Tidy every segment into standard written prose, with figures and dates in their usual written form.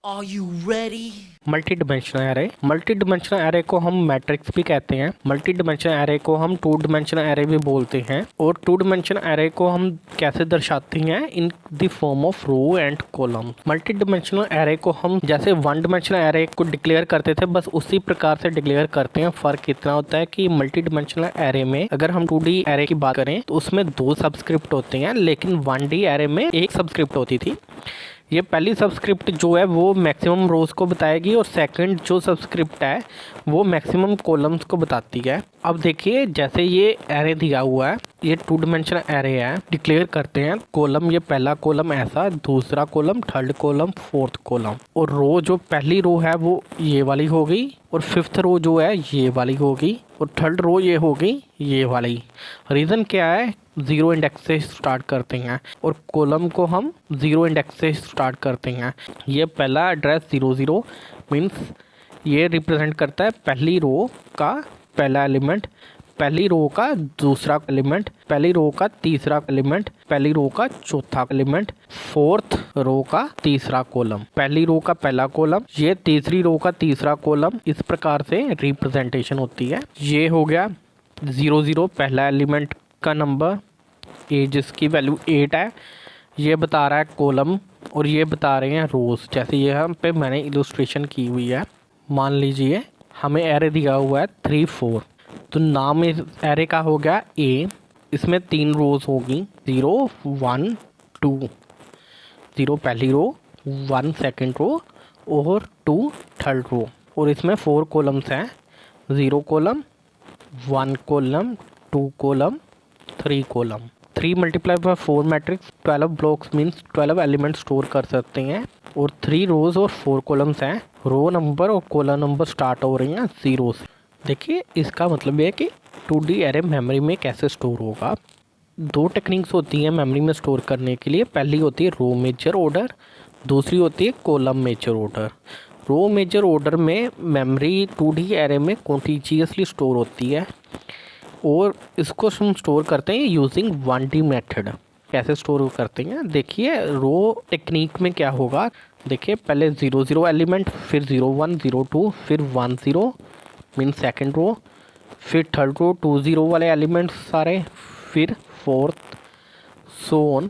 Are you ready? Multi dimensional array. Multi dimensional array को हम matrix भी कहते हैं। मल्टी डिमेंशनल एरे को हम टू डिमेंशनल एरे भी बोलते हैं। और टू डिमेंशनल एरे को हम कैसे दर्शाते हैं? In the form of row and column. Multi dimensional array को हम जैसे वन डिमेंशनल एरे को डिक्लेयर करते थे, बस उसी प्रकार से डिक्लेयर करते हैं। फर्क इतना होता है कि मल्टी डिमेंशनल एरे में अगर हम 2D एरे की बात करें तो उसमें 2 सबस्क्रिप्ट होते हैं, लेकिन 1D एरे में एक सबस्क्रिप्ट होती थी। ये पहली सबस्क्रिप्ट जो है वो मैक्सिमम रोज को बताएगी और सेकंड जो सबस्क्रिप्ट है वो मैक्सिमम कॉलम्स को बताती है। अब देखिए, जैसे ये एरे दिया हुआ है, ये टू डिमेंशनल एरे है। डिक्लेयर करते हैं कॉलम, ये पहला कॉलम ऐसा, दूसरा column, third column, fourth column. और रो जो पहली रो है वो ये वाली होगी, और फिफ्थ रो जो है ये वाली होगी, और थर्ड रो ये होगी ये वाली। रीज़न क्या है? 0 इंडेक्स से स्टार्ट करते हैं और कॉलम को हम 0 इंडेक्स से स्टार्ट करते हैं। ये पहला एड्रेस 00 मीन्स ये रिप्रेजेंट करता है पहली रो का पहला एलिमेंट, पहली रो का दूसरा एलिमेंट, पहली रो का तीसरा एलिमेंट, पहली रो का चौथा एलिमेंट, फोर्थ रो का तीसरा कॉलम, पहली रो का पहला कॉलम, ये तीसरी रो का तीसरा कॉलम। इस प्रकार से रिप्रेजेंटेशन होती है। ये हो गया 00 पहला एलिमेंट का नंबर, ए जिसकी वैल्यू 8 है, ये बता रहा है कॉलम और ये बता रहे हैं रोज। जैसे यहाँ पे मैंने इलस्ट्रेशन की हुई है। मान लीजिए हमें एरे दिया हुआ है 3 4, तो नाम इस एरे का हो गया ए। इसमें 3 रोज होगी, 0 1 2। 0 पहली रो, 1 सेकेंड रो और 2 थर्ड रो। और इसमें 4 कॉलम्स हैं, 0 column, 1 column, 2 column, 3 column. 3 multiply by 4 matrix 12 blocks means 12 element store कर सकते हैं। और 3 रोज और 4 कॉलम्स हैं। रो नंबर और कॉलम नंबर स्टार्ट हो रही हैं 0 से। देखिए, इसका मतलब ये है कि 2D एरे मेमोरी में कैसे स्टोर होगा। 2 टेक्निक्स होती हैं मेमोरी में स्टोर करने के लिए। पहली होती है रो मेजर ऑर्डर, दूसरी होती है column major order. Row major order में मेमोरी 2D एरे में कॉन्टिजियसली स्टोर होती है और इसको हम स्टोर करते हैं यूजिंग 1D मेथड। कैसे स्टोर करते हैं? देखिए, रो टेक्निक में क्या होगा। देखिए, पहले 00 एलिमेंट, फिर 01 02, फिर 10 मीन सेकेंड रो, फिर थर्ड रो 20 वाले एलिमेंट्स सारे, फिर फोर्थ, सो ऑन।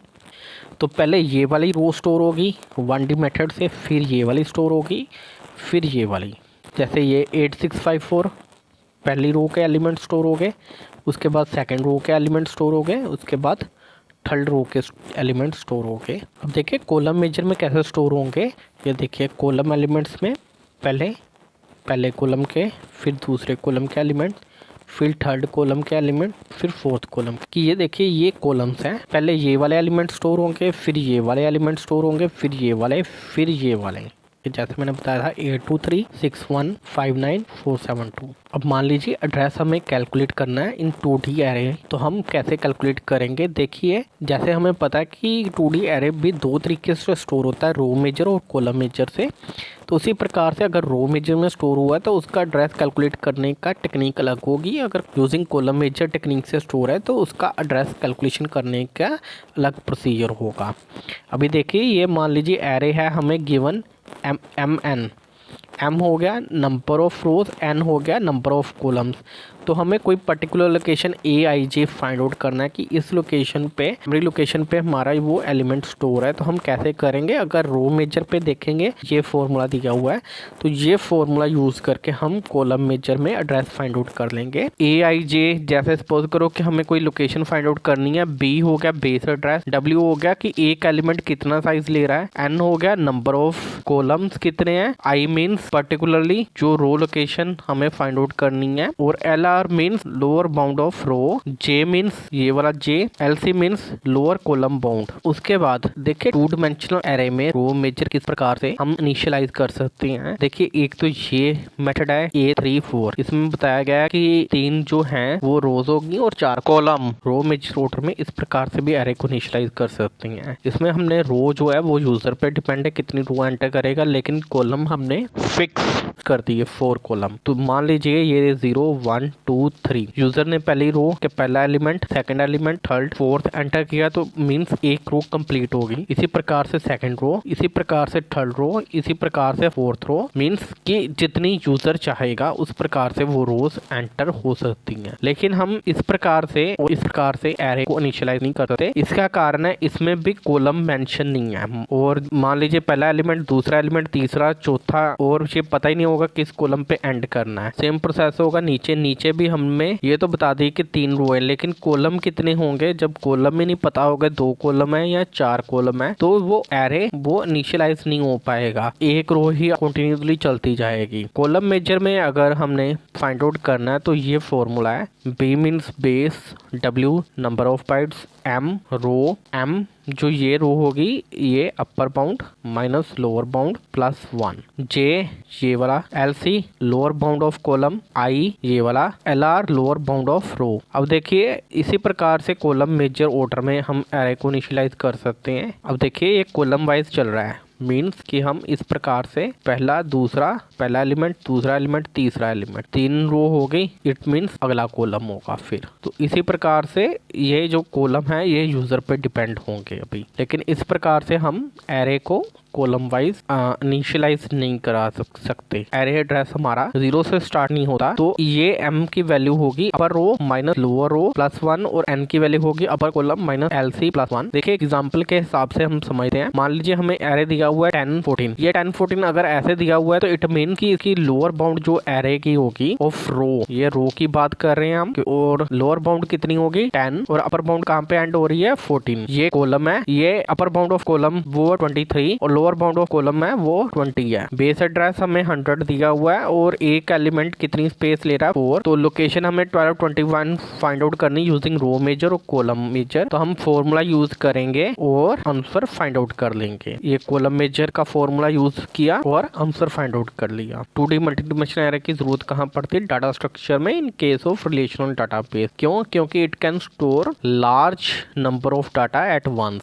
तो पहले ये वाली रो स्टोर होगी 1D मेथड से, फिर ये वाली स्टोर होगी, फिर ये वाली। जैसे ये 8654 पहली रो के एलिमेंट स्टोर हो गए, उसके बाद सेकंड रो के एलिमेंट स्टोर हो गए, उसके बाद थर्ड रो के एलिमेंट स्टोर हो गए। अब देखिए कॉलम मेजर में कैसे स्टोर होंगे। ये देखिए, कॉलम एलिमेंट्स में पहले कॉलम के, फिर दूसरे कॉलम के एलिमेंट, फिर थर्ड कॉलम के एलिमेंट, फिर फोर्थ कॉलम की। ये देखिए, ये कॉलम्स हैं। पहले ये वाले एलिमेंट स्टोर होंगे, फिर ये वाले एलिमेंट स्टोर होंगे, फिर ये वाले, फिर ये वाले। जैसे मैंने बताया था 8236159 472। अब मान लीजिए एड्रेस हमें कैलकुलेट करना है इन 2D एरे, तो हम कैसे कैलकुलेट करेंगे? देखिए, जैसे हमें पता है कि 2D एरे भी 2 तरीके से स्टोर होता है, रो मेजर और कॉलम मेजर से। तो उसी प्रकार से अगर रो मेजर में स्टोर हुआ है तो उसका एड्रेस कैलकुलेट करने का टेक्निक अलग होगी। अगर यूजिंग कॉलम मेजर टेक्निक से स्टोर है तो उसका एड्रेस कैलकुलेशन करने का अलग प्रोसीजर होगा। अभी देखिए, ये मान लीजिए एरे है हमें गिवन MN। M हो गया नंबर ऑफ रोज, N हो गया नंबर ऑफ कॉलम्स। तो हमें कोई particular location AIJ find out करना है कि इस लोकेशन पे, मेमोरी लोकेशन पे हमारा वो एलिमेंट स्टोर है। तो हम कैसे करेंगे? अगर रो मेजर पे देखेंगे, ये फॉर्मूला दिया हुआ है, तो ये फॉर्मूला यूज करके हम कॉलम मेजर में एड्रेस फाइंड आउट कर लेंगे। AIJ, जैसे सपोज करो कि हमें कोई लोकेशन फाइंड आउट करनी है। B हो गया बेस एड्रेस, W हो गया कि एक एलिमेंट कितना साइज ले रहा है, N हो गया नंबर ऑफ कॉलम्स कितने हैं, I मीन्स पर्टिकुलरली जो रो लोकेशन हमें फाइंड आउट करनी है, और LR means lower bound of row, J means ये वाला J, LC means lower column bound. उसके बाद देखिए, 2 डिमेंशनल एरे में रो मेजर किस प्रकार से हम इनिशियलाइज कर सकते हैं। देखिए, एक तो ये मेथड है A34। इसमें बताया गया है कि 3 जो हैं वो रोज होगी और 4 कॉलम। रो मेजर ऑर्डर में इस प्रकार से भी एरे को इनिशियलाइज कर सकते हैं। इसमें हमने रो जो है वो यूजर पे डिपेंड है कितनी रो एंटर करेगा, लेकिन कॉलम हमने फिक्स कर दिए 4 कॉलम। तो मान लीजिए ये 0 1 2 3। यूजर ने पहली रो के पहला element, second element, third, fourth enter किया तो मींस एक रो कंप्लीट होगी। इसी प्रकार से सेकंड रो, इसी प्रकार से थर्ड रो, इसी प्रकार से फोर्थ रो, मींस कि जितनी यूजर चाहेगा उस प्रकार से वो रोज एंटर हो सकती हैं। लेकिन हम इस प्रकार से एरे को इनिशियलाइज नहीं कर सकते। इसका कारण है इसमें भी कॉलम मेंशन नहीं है। और मान लीजिए पहला एलिमेंट, दूसरा एलिमेंट, तीसरा, चौथा, और ये पता ही नहीं होगा किस कॉलम पे एंड करना है। सेम प्रोसेस होगा नीचे भी हमें ये तो बता दी कि 3 रो है, लेकिन कॉलम कितने होंगे जब कॉलम ही नहीं पता होगा 2 कॉलम है या 4 कॉलम है, तो वो एरे वो इनिशियलाइज नहीं हो पाएगा। एक रो ही कंटिन्यूसली चलती जाएगी। कॉलम मेजर में अगर हमने फाइंड आउट करना है तो ये फॉर्मूला है, B means base, W number of bytes, M row, M जो ये रो होगी ये upper bound minus lower bound plus 1, J ये वाला, L C lower bound of column, I ये वाला, L R lower bound of row. अब देखिए इसी प्रकार से कॉलम मेजर ऑर्डर में हम एरे को इनिशियलाइज कर सकते हैं। अब देखिए ये कॉलम वाइज चल रहा है, मीन्स कि हम इस प्रकार से पहला एलिमेंट, दूसरा एलिमेंट, तीसरा एलिमेंट, 3 रो हो गई, इट मीन्स अगला कॉलम होगा फिर। तो इसी प्रकार से ये जो कॉलम है ये यूजर पे डिपेंड होंगे अभी। लेकिन इस प्रकार से हम एरे को कॉलम वाइज इनिशियलाइज नहीं करा सकते। एरे एड्रेस हमारा 0 से स्टार्ट नहीं होता, तो ये m की वैल्यू होगी अपर रो माइनस लोअर रो प्लस 1 और n की वैल्यू होगी अपर कॉलम माइनस LC प्लस 1। देखिए एग्जांपल के हिसाब से हम समझते हैं। मान लीजिए हमें एरे दिया हुआ है 10 14। ये 10 14 अगर ऐसे दिया हुआ है तो इट मीन कि इसकी लोअर बाउंड जो एरे की होगी ऑफ रो, ये रो की बात कर रहे हैं हम, और लोअर बाउंड कितनी होगी 10 और अपर बाउंड कहाँ पे एंड हो रही है 14। ये कॉलम है, ये अपर बाउंड ऑफ कॉलम वो 23 और लोअर बाउंड ऑफ कॉलम है वो 20 है। बेस एड्रेस हमें 100 दिया हुआ है और एक एलिमेंट कितनी स्पेस ले रहा है 4। तो लोकेशन हमें 12 21 फाइंड आउट करनी यूजिंग रो मेजर और कॉलम मेजर। तो हम फॉर्मूला यूज करेंगे और आंसर फाइंड आउट कर लेंगे। ये कॉलम मेजर का फॉर्मूला यूज किया और आंसर फाइंड आउट कर लिया। 2D मल्टीडायमेंशनल एरे की जरूरत कहाँ पड़ती है डाटा स्ट्रक्चर में in case of relational database. क्यों? क्योंकि it can store large number of data at once.